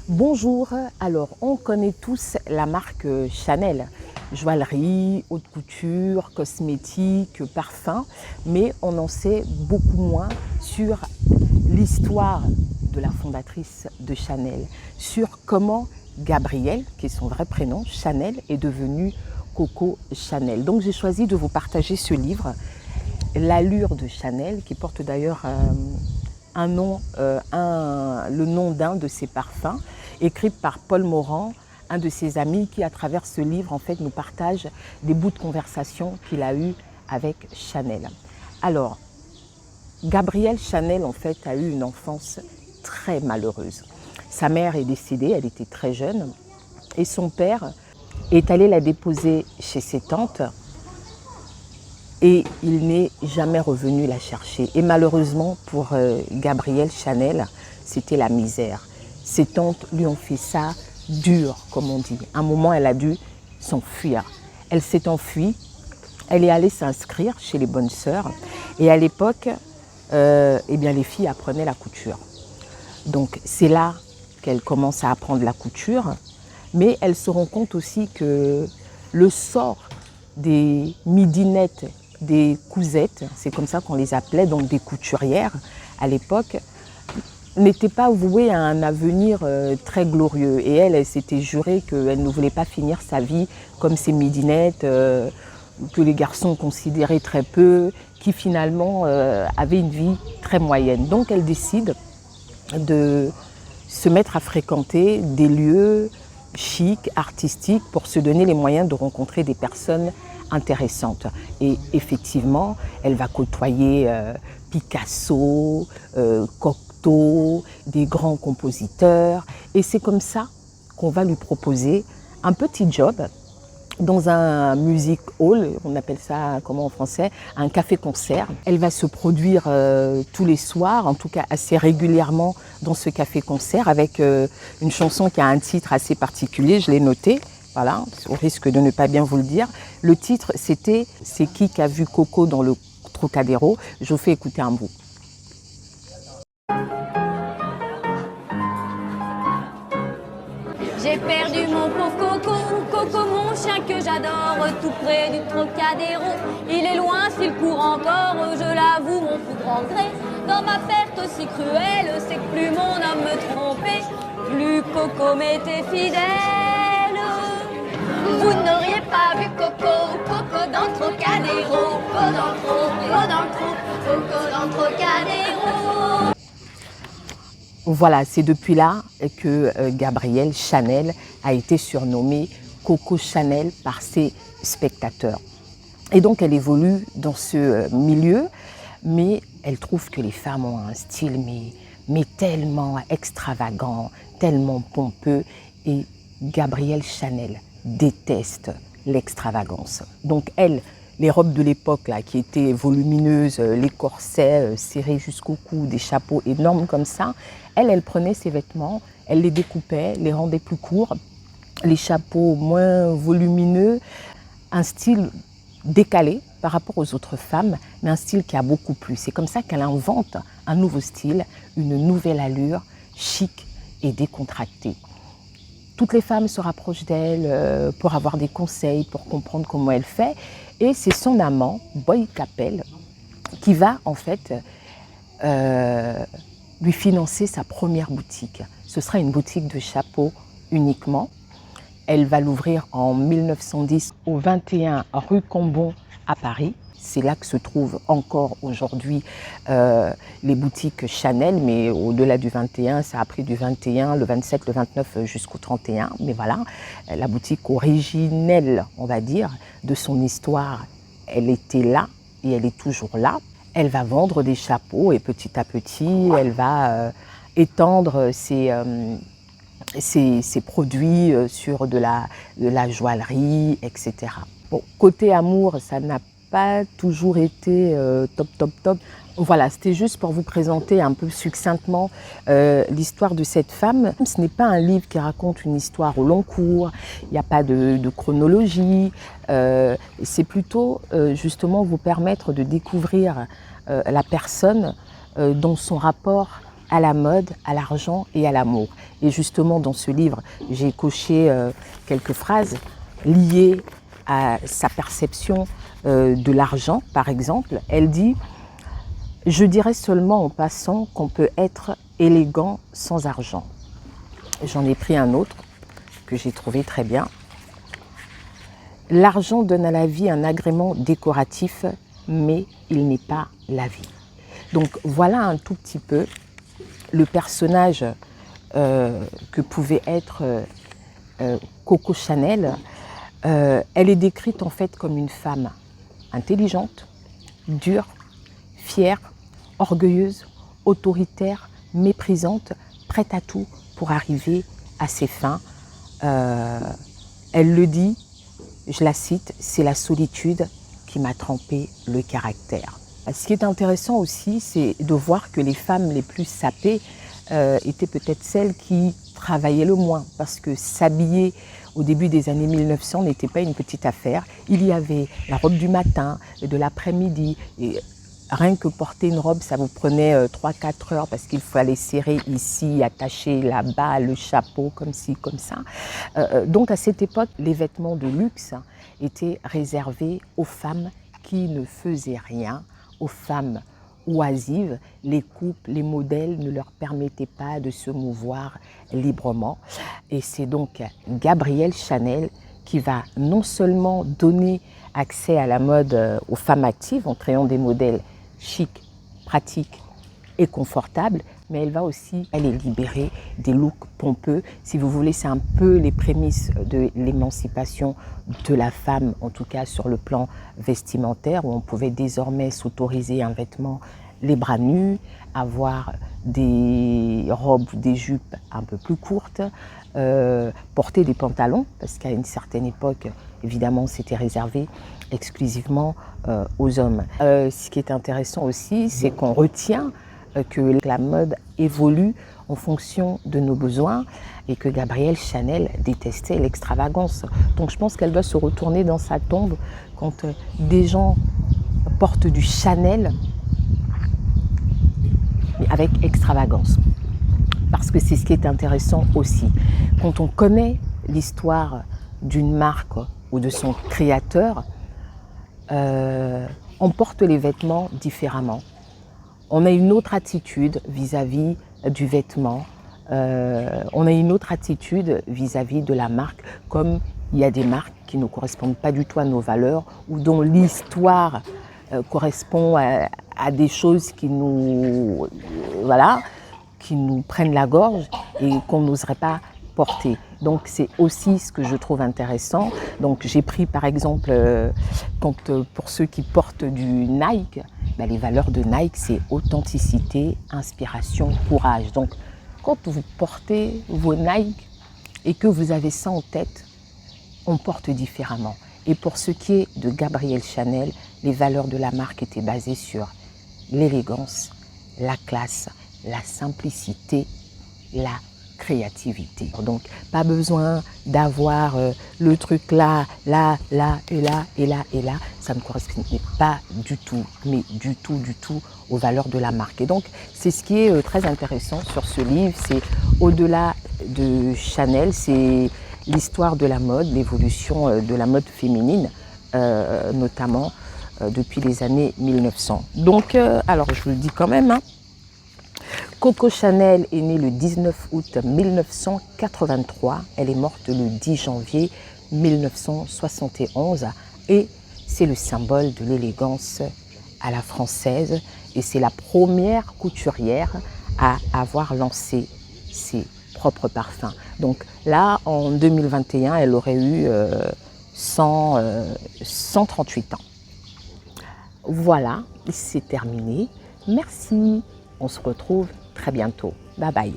Bonjour, alors on connaît tous la marque Chanel, joaillerie, haute couture, cosmétiques, parfums, mais on en sait beaucoup moins sur l'histoire de la fondatrice de Chanel, sur comment Gabrielle, qui est son vrai prénom, Chanel, est devenue Coco Chanel. Donc j'ai choisi de vous partager ce livre, L'allure de Chanel, qui porte d'ailleurs le nom d'un de ses parfums, écrit par Paul Morand, un de ses amis qui, à travers ce livre, en fait, nous partage des bouts de conversation qu'il a eus avec Chanel. Alors, Gabrielle Chanel, en fait, a eu une enfance très malheureuse. Sa mère est décédée, elle était très jeune, et son père est allé la déposer chez ses tantes, et il n'est jamais revenu la chercher. Et malheureusement pour Gabrielle Chanel, c'était la misère. Ses tantes lui ont fait ça dur, comme on dit. À un moment, elle a dû s'enfuir. Elle s'est enfuie, elle est allée s'inscrire chez les bonnes sœurs. Et à l'époque, eh bien, les filles apprenaient la couture. Donc c'est là qu'elle commence à apprendre la couture. Mais elle se rend compte aussi que le sort des midinettes, des cousettes, c'est comme ça qu'on les appelait, donc des couturières à l'époque, n'était pas vouée à un avenir très glorieux. Et elle s'était jurée qu'elle ne voulait pas finir sa vie comme ces midinettes que les garçons considéraient très peu, qui finalement avaient une vie très moyenne. Donc elle décide de se mettre à fréquenter des lieux chics, artistiques, pour se donner les moyens de rencontrer des personnes intéressantes. Et effectivement, elle va côtoyer Picasso, Cocteau, des grands compositeurs. Et c'est comme ça qu'on va lui proposer un petit job dans un music hall, on appelle ça comment en français, un café-concert. Elle va se produire tous les soirs, en tout cas assez régulièrement dans ce café-concert, avec une chanson qui a un titre assez particulier, je l'ai noté, voilà, au risque de ne pas bien vous le dire. Le titre, c'était « C'est qui a vu Coco dans le Trocadéro ?» Je vous fais écouter un bout. J'ai perdu mon pauvre Coco, Coco mon chien que j'adore, tout près du Trocadéro. Il est loin s'il court encore, je l'avoue mon plus grand gré. Dans ma perte aussi cruelle, c'est que plus mon homme me trompait, plus Coco m'était fidèle. Vous n'auriez pas vu Coco, Coco dans le Trocadéro, Coco dans le trou, Coco dans le Trocadéro. Voilà, c'est depuis là que Gabrielle Chanel a été surnommée Coco Chanel par ses spectateurs. Et donc elle évolue dans ce milieu, mais elle trouve que les femmes ont un style mais tellement extravagant, tellement pompeux, et Gabrielle Chanel déteste l'extravagance. Donc elle, les robes de l'époque là, qui étaient volumineuses, les corsets serrés jusqu'au cou, des chapeaux énormes comme ça, elle prenait ses vêtements, elle les découpait, les rendait plus courts, les chapeaux moins volumineux, un style décalé par rapport aux autres femmes, mais un style qui a beaucoup plu. C'est comme ça qu'elle invente un nouveau style, une nouvelle allure, chic et décontractée. Toutes les femmes se rapprochent d'elle pour avoir des conseils, pour comprendre comment elle fait. Et c'est son amant, Boy Capel, qui va en fait lui financer sa première boutique. Ce sera une boutique de chapeaux uniquement. Elle va l'ouvrir en 1910 au 21 rue Cambon à Paris. C'est là que se trouvent encore aujourd'hui les boutiques Chanel, mais au-delà du 21, ça a pris du 21, le 27, le 29 jusqu'au 31. Mais voilà, la boutique originelle, on va dire, de son histoire, elle était là et elle est toujours là. Elle va vendre des chapeaux et petit à petit, elle va étendre ses produits sur de la joaillerie, etc. Bon, côté amour, ça n'a pas toujours été top. Voilà, c'était juste pour vous présenter un peu succinctement l'histoire de cette femme. Ce n'est pas un livre qui raconte une histoire au long cours, il n'y a pas de chronologie, c'est plutôt justement vous permettre de découvrir la personne dans son rapport à la mode, à l'argent et à l'amour. Et justement, dans ce livre, j'ai coché quelques phrases liées à sa perception de l'argent, par exemple. Elle dit « Je dirais seulement en passant qu'on peut être élégant sans argent ». J'en ai pris un autre que j'ai trouvé très bien. « L'argent donne à la vie un agrément décoratif, mais il n'est pas la vie ». Donc voilà un tout petit peu le personnage que pouvait être Coco Chanel. Elle est décrite en fait comme une femme intelligente, dure, fière, orgueilleuse, autoritaire, méprisante, prête à tout pour arriver à ses fins. Elle le dit, je la cite, « C'est la solitude qui m'a trempé le caractère ». Ce qui est intéressant aussi, c'est de voir que les femmes les plus sapées étaient peut-être celles qui travaillaient le moins, parce que s'habiller au début des années 1900 n'était pas une petite affaire. Il y avait la robe du matin, de l'après-midi, et rien que porter une robe, ça vous prenait 3-4 heures parce qu'il fallait serrer ici, attacher là-bas, le chapeau, comme ci, comme ça. Donc à cette époque, les vêtements de luxe étaient réservés aux femmes qui ne faisaient rien, aux femmes oisives. Les coupes, les modèles ne leur permettaient pas de se mouvoir librement. Et c'est donc Gabrielle Chanel qui va non seulement donner accès à la mode aux femmes actives en créant des modèles chics, pratiques et confortables, mais elle va aussi aller libérer des looks pompeux. Si vous voulez, c'est un peu les prémices de l'émancipation de la femme, en tout cas sur le plan vestimentaire, où on pouvait désormais s'autoriser un vêtement les bras nus, avoir des robes ou des jupes un peu plus courtes, porter des pantalons, parce qu'à une certaine époque, évidemment, c'était réservé exclusivement aux hommes. Ce qui est intéressant aussi, c'est qu'on retient que la mode évolue en fonction de nos besoins et que Gabrielle Chanel détestait l'extravagance. Donc je pense qu'elle doit se retourner dans sa tombe quand des gens portent du Chanel, mais avec extravagance. Parce que c'est ce qui est intéressant aussi. Quand on connaît l'histoire d'une marque ou de son créateur, on porte les vêtements différemment. On a une autre attitude vis-à-vis du vêtement. On a une autre attitude vis-à-vis de la marque, comme il y a des marques qui ne correspondent pas du tout à nos valeurs ou dont l'histoire correspond à des choses qui nous, qui nous prennent la gorge et qu'on n'oserait pas porter. Donc c'est aussi ce que je trouve intéressant. Donc j'ai pris par exemple, pour ceux qui portent du Nike, les valeurs de Nike, c'est authenticité, inspiration, courage. Donc quand vous portez vos Nike et que vous avez ça en tête, on porte différemment. Et pour ce qui est de Gabrielle Chanel, les valeurs de la marque étaient basées sur l'élégance, la classe, la simplicité, la créativité. Donc pas besoin d'avoir le truc là, là, là, et là, et là, et là. Ça ne correspondait pas du tout, mais du tout aux valeurs de la marque. Et donc c'est ce qui est très intéressant sur ce livre, c'est au-delà de Chanel, c'est l'histoire de la mode, l'évolution de la mode féminine, notamment depuis les années 1900. Donc, alors je vous le dis quand même, hein, Coco Chanel est née le 19 août 1983, elle est morte le 10 janvier 1971 et c'est le symbole de l'élégance à la française et c'est la première couturière à avoir lancé ses propres parfums. Donc là, en 2021, elle aurait eu 138 ans. Voilà, c'est terminé. Merci. On se retrouve très bientôt. Bye bye.